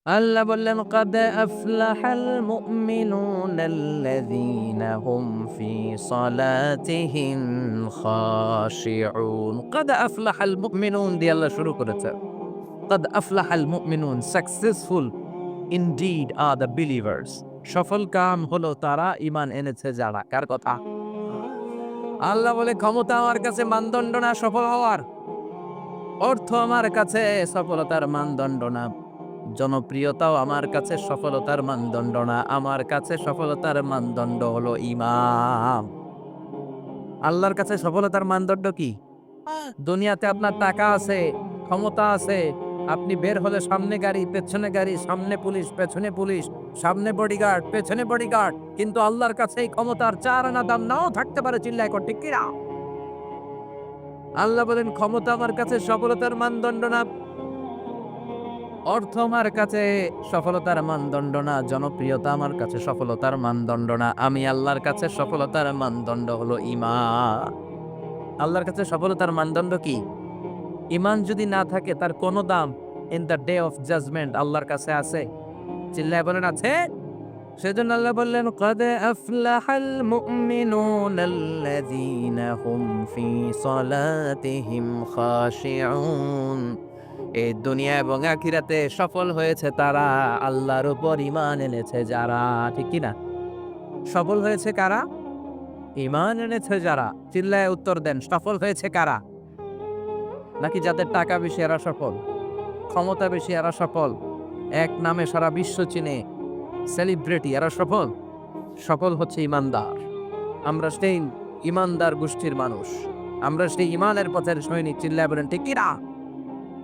আল্লাহ বললেন, "ক্বাদ আফলাহাল মুমিনুনাল্লাযীনা হুম ফি সালাতিহিম খাশিউন।" ক্বাদ আফলাহাল মুমিনুন দিয়ে আল্লাহ শুরু করেছেন। ক্বাদ আফলাহাল মুমিনুন, successful indeed are the believers. সফল কাম হলো তারা, ঈমান এনেছে যারা। কার কথা? আল্লাহ বলে, ক্ষমতা আমার কাছে মানদণ্ড না সফল হওয়ার। অর্থ আমার কাছে সফলতার মানদণ্ড না। জনপ্রিয়তাও আমার কাছে সফলতার মানদণ্ড না। আমার কাছে সফলতার মানদণ্ড হলো ঈমান। আল্লাহর কাছে সফলতার মানদণ্ড কি? দুনিয়াতে আপনার টাকা আছে, ক্ষমতা আছে। আপনি বের হলে সামনে গাড়ি, পেছনে গাড়ি, সামনে পুলিশ, পেছনে পুলিশ, সামনে বডিগার্ড, পেছনে বডিগার্ড। কিন্তু আল্লাহর কাছে এই ক্ষমতার ৪ আনা দাম নাও থাকতে পারে। চিল্লায় কর ঠিক কিনা? আল্লাহ বলেন, ক্ষমতা আমার কাছে সফলতার মানদণ্ড না। অর্থ আমার কাছে সফলতার মানদণ্ড না। জনপ্রিয়তা আমার কাছে সফলতার মানদণ্ড না। আমি আল্লাহর কাছে সফলতার মানদণ্ড হলো ঈমান। আল্লাহর কাছে সফলতার মানদণ্ড কি? ঈমান যদি না থাকে তার কোনো দাম in the day of judgement আল্লাহর কাছে আছে? চিল্লায় বলেন আছে? সেজন্য আল্লাহ বললেন, "ক্বাদ আফলাহাল মুমিনুনাল্লাযীনা হুম ফি সালাতিহিম খাশিউন।" এই দুনিয়া এবং আখিরাতে সফল হয়েছে তারা, আল্লাহর উপর ঈমান এনেছে যারা। ঠিক কি না? সফল হয়েছে কারা? ঈমান এনেছে যারা। চিল্লায়ে উত্তর দেন, সফল হয়েছে কারা? নাকি যাদের টাকা বেশি এরা সফল? ক্ষমতা বেশি এরা সফল? এক নামে সারা বিশ্ব চিনে, সেলিব্রিটি এরা সফল? সফল হচ্ছে ঈমানদার। আমরা সেই ঈমানদার গোষ্ঠীর মানুষ। আমরা সেই ঈমানের পথের সৈনিক। চিল্লায়ে বলেন ঠিক কি না?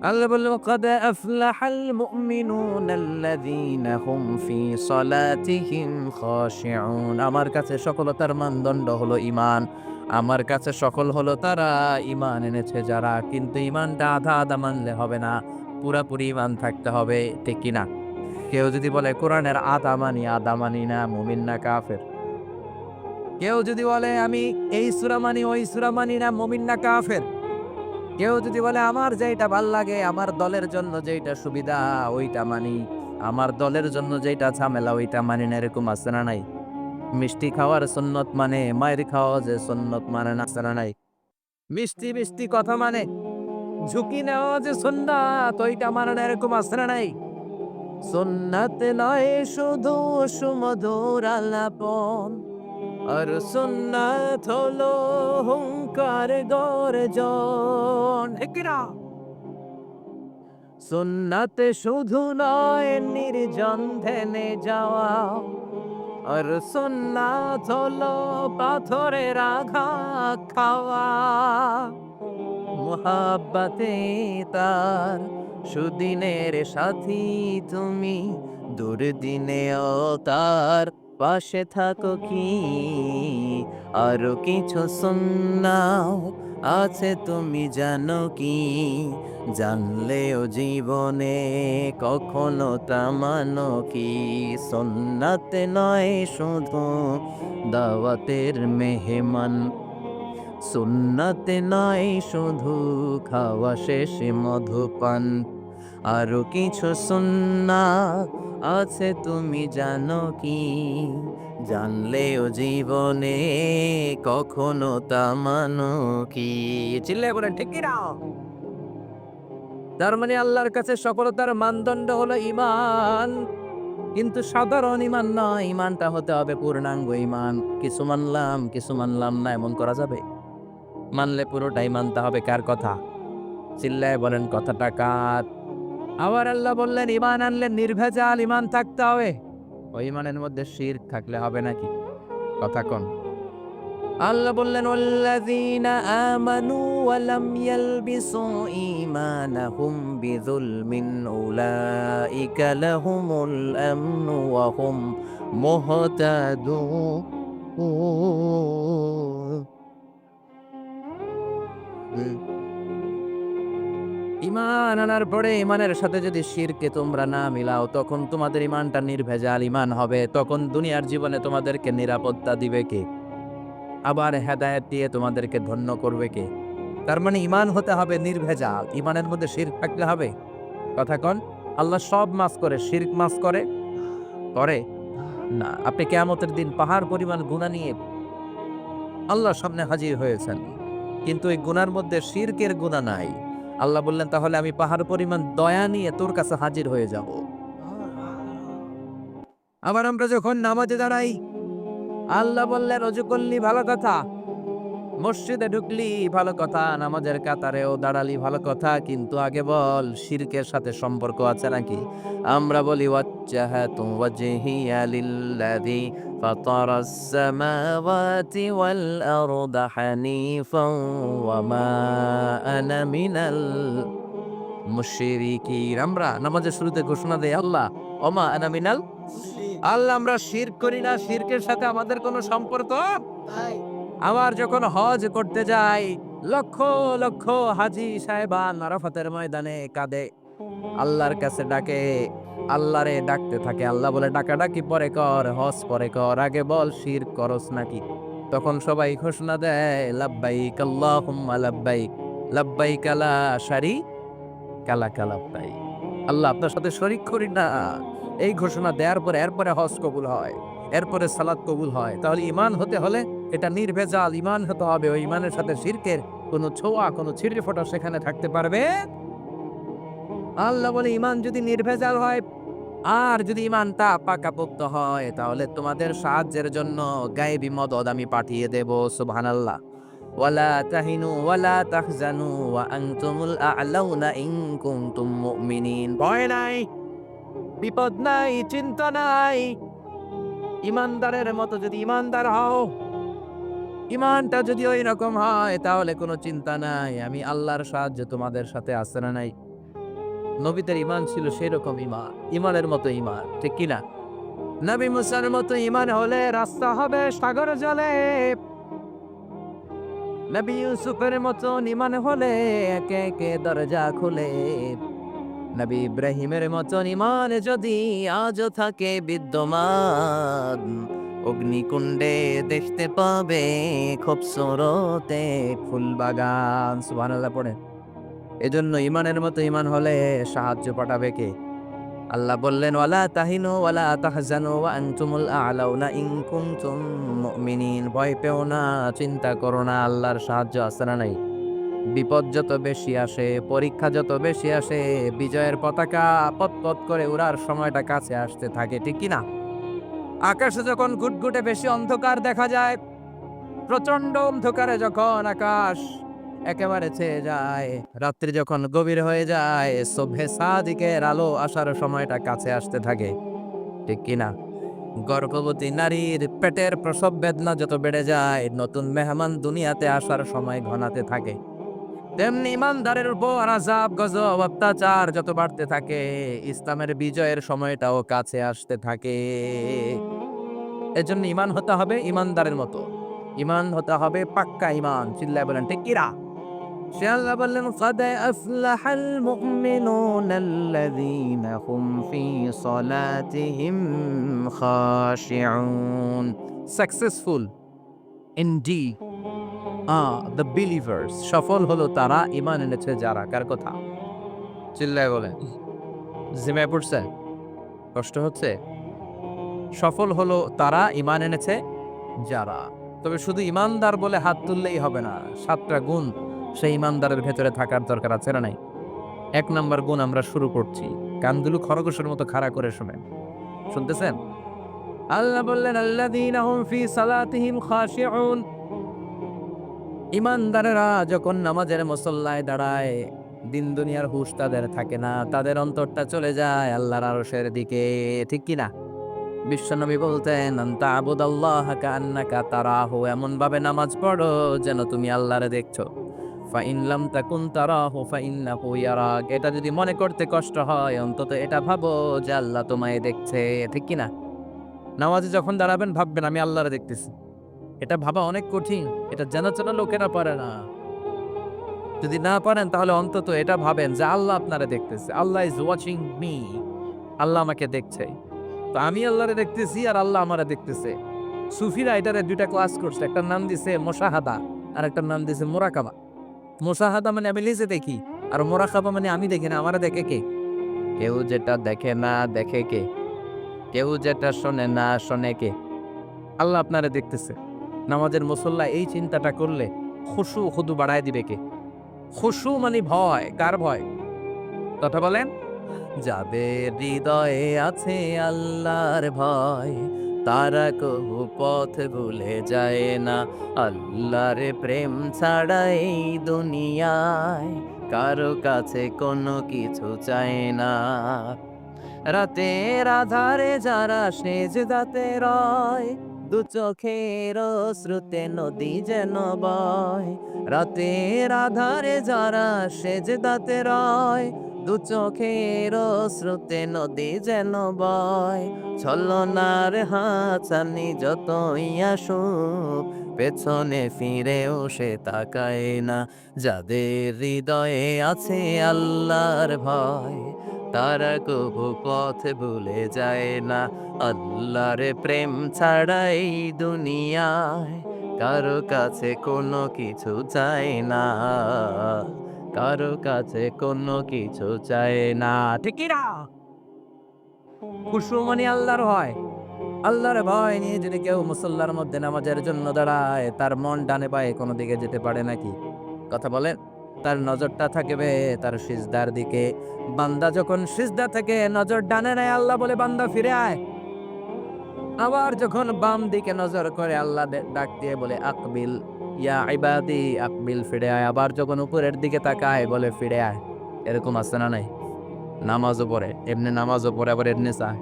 আল্লাহ বলল, "ক্বাদ আফলাহাল মুমিনুনাল্লাযীনা হুম ফি সালাতিহিম খাশিউন।" আমার কাছে সফলতার মানদণ্ড হলো ঈমান। আমার কাছে সফল হলো তারা, ঈমান এনেছে যারা। কিন্তু ঈমানটা আধা আধা মানলে হবে না, পুরাপুরি ঈমান থাকতে হবে। ঠিক কি না? কেউ যদি বলে কোরআনের আধা মানি না, মুমিন না কাফের? কেউ যদি বলে আমি এই সূরা মানি, ওই সূরা মানি না, মুমিন না কাফের? কেউ যদি বলে আমার যেইটা ভাল লাগে, আমার দলের জন্য যেইটা সুবিধা ওইটা মানি, আমার দলের জন্য যেইটা ঝামেলা ওইটা মানি না, এরকম আছে না নাই? মিষ্টি খাওয়ার সুন্নত মানে, মাইর খাওয়া যে সুন্নত মানে না, আছে না নাই? মিষ্টি মিষ্টি কথা মানে, ঝুঁকি নেওয়া যে সুন্নাত ওইটা মানে না, এরকম আছে না নাই? সুন্নাত নয় শুধু সুমধুর আলাপন, আর সুন্নাত হলো হুঙ্কার গর্জন। ঠিক কি না? সুন্নাতে শুধু নয় নির্জন ধ্যানে যাওয়া, আর সুন্নাত হলো পাথরের আঘাত খাওয়া। মুহাব্বতে তার সুদিনের সাথী তুমি, দুর্দিনেও তার পাশে থাকো কি? আরো কিছু সুন্নাহ আছে তুমি জানো কি? জানলেও জীবনে কখনো তা মানো কি? সুন্নাতে নয় শুধু দাওয়াতের মেহমান, সুন্নাতে নয় শুধু খাওয়া শেষে মধুপান। আরো কিছু সুন্নাত আছে তুমি জানো কি? জানলেও জীবনে কখনো তা মানো কি? চিল্লায় বলেন ঠিক কি না? তার মানে আল্লাহর কাছে সফলতার মানদণ্ড হলো ঈমান। কিন্তু সাধারণ ঈমান নয়, ঈমানটা হতে হবে পূর্ণাঙ্গ ঈমান। কিছু মানলাম না এমন করা যাবে? মানলে পুরোটাই মানতে হবে। কার কথা? চিল্লায় বলেন কথাটা কার? আবার আল্লাহ বললেন, ঈমান আনলে নির্ভেজাল ঈমান থাকতে হবে। ওই ঈমানের মধ্যে শিরক থাকলে হবে নাকি? কথা কোন? আল্লাহ বললেন, "ওয়াল্লাযীনা আমানু ওয়া লাম ইয়ালবিসু ঈমানাহুম বিযুলমিন উলাইকা লাহুমুল আমনু ওয়া হুম মুহতাদুন।" ঈমান আনার পরে ঈমানের সাথে যদি শিরকে তোমরা না মিলাও, তখন তোমাদের ঈমানটা নির্ভেজাল ঈমান হবে। তখন দুনিয়ার জীবনে তোমাদেরকে নিরাপত্তা দিবে কে? আবার হেদায়েত দিয়ে তোমাদেরকে ধন্য করবে কে? তার মানে ঈমান হতে হবে নির্ভেজাল। ঈমানের মধ্যে শিরক থাকলে হবে? কথা কন? আল্লাহ সব মাফ করে, শিরক মাফ করে? করে না। আপনি কিয়ামতের দিন পাহাড় পরিমাণ গুনাহ নিয়ে আল্লাহর সামনে হাজির হয়েছেন, কিন্তু এই গুনার মধ্যে শিরকের গুনাহ নাই। আল্লাহ বললেন, তাহলে আমি পাহাড় পরিমাণ দয়া নিয়ে তোর কাছে হাজির হয়ে যাব। আবার আমরা যখন নামাজে দাঁড়াই, আল্লাহ বললেন ওযু করলি ভালো কথা, মসজিদে ঢুকলি ভালো কথা, নামাজের কাতারেও দাঁড়ালি ভালো কথা, কিন্তু আগে বল শিরকের সাথে সম্পর্ক আছে নাকি? আমরা বলি ওয়াজ্জাহাতু ওয়াজহিয়া লিল্লাযী ফাতারাস সামাওয়াতি ওয়াল আরদা হানিফান ওয়া মা আনা মিনাল মুশরিকিন। আমরা নামাজের শুরুতে ঘোষণা দেই, আল্লাহ ওমা আনা মিনাল, আল্লাহ আমরা শিরক করি না, শিরকের সাথে আমাদের কোনো সম্পর্ক। আবার যখন হজ করতে যাই, লক্ষ লক্ষ হাজি সাহেবান আরাফাতের ময়দানে কাঁদে, আল্লাহর কাছে ডাকে, আল্লাহরে ডাকতে থাকে। আল্লাহ বলে ডাকাডাকি পরে কর, হজ পরে কর, আগে বল শিরক করস নাকি? তখন সবাই ঘোষণা দেয় লাব্বাইক আল্লাহুম্মা লাব্বাইক, লাব্বাইক লা শারীকা লাকা লাব্বাইক। আল্লাহ আপনার সাথে শরীক করি না। এই ঘোষণা দেওয়ার পরে এরপরে হজ কবুল হয়, এরপরে সালাত কবুল হয়। তাহলে ঈমান হতে হলে এটা নির্ভেজাল ঈমান হতে হবে। ওই ঈমানের সাথে শিরকের কোনো ছোঁয়া, কোনো ছিটেফোঁটা সেখানে থাকতে পারবে। আল্লাহ বলে ঈমান যদি নির্ভেজাল হয় আর যদি ঈমানটা পাকাপোক্ত হয়, তাহলে তোমাদের সাহায্যের জন্য গায়েবী মদদ আমি পাঠিয়ে দেব। সুবহানাল্লাহ। ওয়ালা তাহিনু ওয়ালা তাহজানু ওয়া আনতুমুল আ'লাউনা ইন কুনতুম মুমিনিন। ভয় নাই, বিপদ নাই, চিন্তা নাই। ইমানদারের মতো যদি ইমানদার হও, ইমানটা যদি ওই রকম হয়, তাহলে কোনো চিন্তা নাই, আমি আল্লাহর সাহায্য তোমাদের সাথে আছে না নাই? নবীদের ইমান ছিল সেই রকম ইমান, ইমানের মতো ইমান, ঠিক কিনা? নবী মুসার মতো ইমান হলে রাস্তা হবে সাগর জলে। নবী ইউসুফের মতো ইমান হলে একে একে দরজা খুলে। নবী ইব্রাহিমের মতন ঈমান যদি আজও থাকে বিদ্যমান, অগ্নিকুণ্ডে দেখতে পাবে খুবসুরতে ফুলবাগান। সুবহানাল্লাহ পড়ে। এজন্য ঈমানের মতো ঈমান হলে সাহায্য পাঠাবে কে? আল্লাহ বললেন ওয়ালা তাহিনু ওয়ালা তাহজানু ওয়া আনতুমুল আ'লাউনা ইন কুনতুম মুমিনিন। ভয় পেও না, চিন্তা করো না, আল্লাহর সাহায্য আছে না নাই? বিপদ যত বেশি আসে, পরীক্ষা যত বেশি আসে, বিজয়ের পতাকা পতপত করে উড়ার সময়টা কাছে আসতে থাকে, ঠিক কি না? আকাশে যখন ঘুটঘুটে বেশি অন্ধকার দেখা যায়, প্রচন্ড অন্ধকারে যখন আকাশ একেবারে ছেয়ে যায়, রাত্রি যখন গভীর হয়ে যায়, সুবহে সাদিকের আলো আসার সময়টা কাছে আসতে থাকে, ঠিক কি না? গর্ভবতী নারীর পেটের প্রসব বেদনা যত বেড়ে যায়, নতুন মেহমান দুনিয়াতে আসার সময় ঘনাতে থাকে, তেমনি ইমানদারের উপর আযাব গজব অত্যাচার যত বাড়তে থাকে, ইসলামের বিজয়ের সময়টাও কাছে আসতে থাকে। এজন্য ঈমান হতে হবে ঈমানদারের মতো, ঈমান হতে হবে পাক্কা ঈমান। চিল্লায় বলেন ঠিক কিনা? সে আল্লাহ বললেন قد أفلح المؤمنون الذين هم في صلاتهم خاشعون. Successful indeed the believers, সফল হলো তারা ঈমান এনেছে যারা। কার কথা? চিল্লায় বলেন। জিমায় পড়ছে? কষ্ট হচ্ছে? সফল হলো তারা ঈমান এনেছে যারা। তবে শুধু ঈমানদার বলে হাত তুললেই হবে না, ৭টা গুণ সেই ঈমানদারের ভেতরে থাকার দরকার আছে না নাই? ১ নাম্বার গুণ আমরা শুরু করছি। কানগুলো খরগোশের মতো খাড়া করে শোনেন। শুনতেছেন? আল্লাহ বললেন আল্লাযীনা হুম ফি সালাতিহিম খাশিউন। ঈমানদারেরা যখন নামাজের মুসল্লায় দাঁড়ায়, দিন দুনিয়ার হুঁশ তাদের থাকে না, তাদের অন্তরটা চলে যায় আল্লাহর আরশের দিকে, ঠিক কি না? বিশ্বনবী বলতেন আনতা আবুদাল্লাহা কান্নাকা তারাহু, এমন ভাবে নামাজ পড়ো যেন তুমি আল্লাহরে দেখছো। ফাইন লাম তাকুন তারাহু ফাইন্নাহু ইয়ারাক। এটা যদি মনে করতে কষ্ট হয়, অন্তত এটা ভাবো যে আল্লাহ তোমায় দেখছে, ঠিক কি না? নামাজে যখন দাঁড়াবেন ভাববেন আমি আল্লাহরে দেখতেছি। এটা ভাবা অনেক কঠিন, এটা জানা চেনা লোকেরা পারে না। যদি না পারেন তাহলে অন্তত এটা ভাবেন যে আল্লাহ আপনারে দেখতেছে। আল্লাহ ইজ ওয়াচিং মি, আল্লাহ আমাকে দেখছে। তো আমি আল্লাহরে দেখতেছি আর আল্লাহ আমারে দেখতেছে। সুফিরা এটারে ২টা ক্লাস করছে, একটার নাম দিছে মুশাহাদা আর একটার নাম দিছে মুরাকাবা। মুশাহাদা মানে আমি নিজে দেখি, আর মুরাকাবা মানে আমি দেখি না, আমারে দেখে কে? কেউ যেটা দেখে না দেখে কে? কেউ যেটা শোনে না শোনে কে? আল্লাহ আপনারে দেখতেছে। নামাজের মুসল্লা এই চিন্তাটা করলে খুশু খুদু বাড়ায় দিবে কে? খুশু মানে ভয়, কার ভয়? কথা বলেন। যাদের হৃদয়ে আছে আল্লাহর ভয়, তারা কবু পথ ভুলে যায় না। আল্লাহর প্রেম ছাড়া এই দুনিয়ায় কারো কাছে কোনো কিছু চায় না। রাতের আধারে যারা সেজদাতে রয়, দু চোখের শ্রুতে নদী যেন বয়। রাতের আধারে যারা সেজদাতে রয়, দু চোখের শ্রুতে নদী যেন বয়। ছলনার হাতছানি যতই আসুক, পেছনে ফিরেও সে তাকায় না। যাদের হৃদয়ে আছে আল্লাহর ভয়, তারা কবু পথ ভুলে যায় না। আল্লাহর প্রেম ছাড়া এই দুনিয়ায় কারো কাছে কোনো কিছু চায় না। কারো কাছে কোনো কিছু চায় না। ঠিক কি না? খুশু মানে আল্লাহর ভয়। আল্লাহর ভয় নিয়ে যদি কেউ মুসল্লার মধ্যে নামাজের জন্য দাঁড়ায়, তার মন ডানে বায়ে কোনো দিকে যেতে পারে নাকি? কথা বলেন। তার নজরটা থাকবে তার সিজদার দিকে। বান্দা যখন সিজদা থেকে নজর ডানে নেয়, আল্লাহ বলে, বান্দা ফিরে আয়। আবার যখন বাম দিকে নজর করে, আল্লাহ ডাক দিয়ে বলে, আকবিল ইয়া ইবাদি, আকবিল, ফিরে আয়। আবার যখন উপরের দিকে তাকায় বলে, ফিরে আয়। এরকম আছে না নাই? নামাজও পড়ে, এমনি নামাজও পড়ে, আবার এমনি চায়।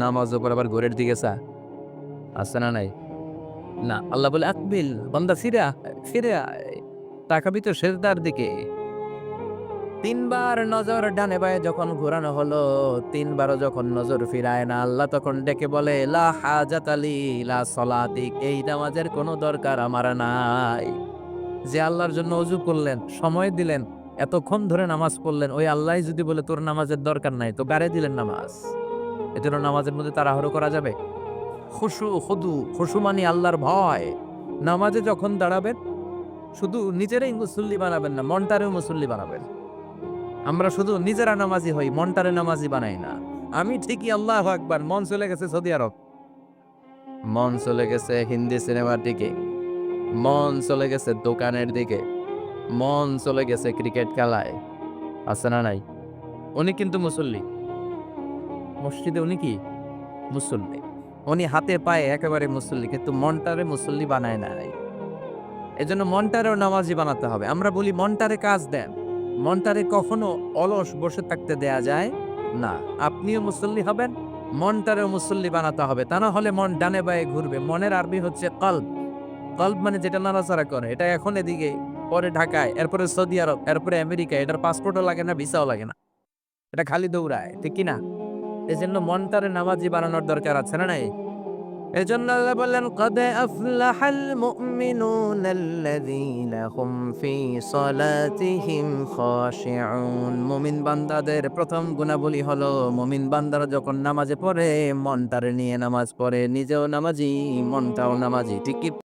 নামাজও পড়ে আবার ঘরের দিকে চায়। আছে না নাই? না, আল্লাহ বলে, আকবিল, বান্দা ফিরে আয়, ফিরে আয়। তাকাবি তো সেজদার দিকে। ৩ বার নজর ডানে বায়ে যখন ঘোরানো হলো, ৩ বারও যখন নজর ফিরায় না, আল্লাহ তখন ডেকে বলে, লা হাজাতা লি লা সলাতিক, এই নামাজের কোনো দরকার আমার নাই। যে আল্লাহর জন্য ওযু করলেন, সময় দিলেন, এতক্ষণ ধরে নামাজ পড়লেন, ওই আল্লাহই যদি বলে তোর নামাজের দরকার নাই, তো গারে দিলেন নামাজ। এজন্য নামাজের মধ্যে তাড়াহুড়ো করা যাবে? খুশু খুদু, খুশু মানে আল্লাহর ভয়। নামাজে যখন দাঁড়াবেন, শুধু নিজেরাই মুসল্লি বানাবেন না, মনটারেও মুসল্লি বানাবেন। আমরা শুধু নিজেরা নামাজি হই, মনটারে নামাজি বানাই না। আমি ঠিকই আল্লাহু আকবার, মন চলে গেছে সৌদি আরব, মন চলে গেছে হিন্দি সিনেমার দিকে, মন চলে গেছে দোকানের দিকে, মন চলে গেছে ক্রিকেট খেলায়। আছে না নাই? উনি কিন্তু মুসল্লি। মসজিদে উনি কি? মুসল্লি। উনি হাতে পায়ে একেবারে মুসল্লি, কিন্তু মনটারে মুসল্লি বানায় নাই। এজন্য মনটারেও নামাজি বানাতে হবে। আমরা বলি মনটারে কাজ দেন। মনটারে কখনো অলস বসে থাকতে দেয়া যায় না। আপনিও মুসল্লি হবেন, মনটারেও মুসল্লি বানাতে হবে। তা না হলে মন ডানে বায়ে ঘুরবে। মনের আরবি হচ্ছে কলব। কলব মানে যেটা নাড়াচাড়া করে। এটা এখন এদিকে, পরে ঢাকায়, এরপরে সৌদি আরব, এরপরে আমেরিকা। এটার পাসপোর্টও লাগে না, ভিসাও লাগে না। এটা খালি দৌড়ায়। ঠিক কি না? এজন্য মনটারে নামাজি বানানোর দরকার আছে না নাই? এজন্য আল্লাহ বললেন, কদ আফলাহাল মুমিনুনাল্লাযীনা হুম ফি সলাতিহিম খাশিউন। মুমিন বান্দাদের প্রথম গুণাবলী হলো, মুমিন বান্দারা যখন নামাজে পড়ে, মনটারে নিয়ে নামাজ পড়ে। নিজেও নামাজি, মনটাও নামাজি। ঠিক কি?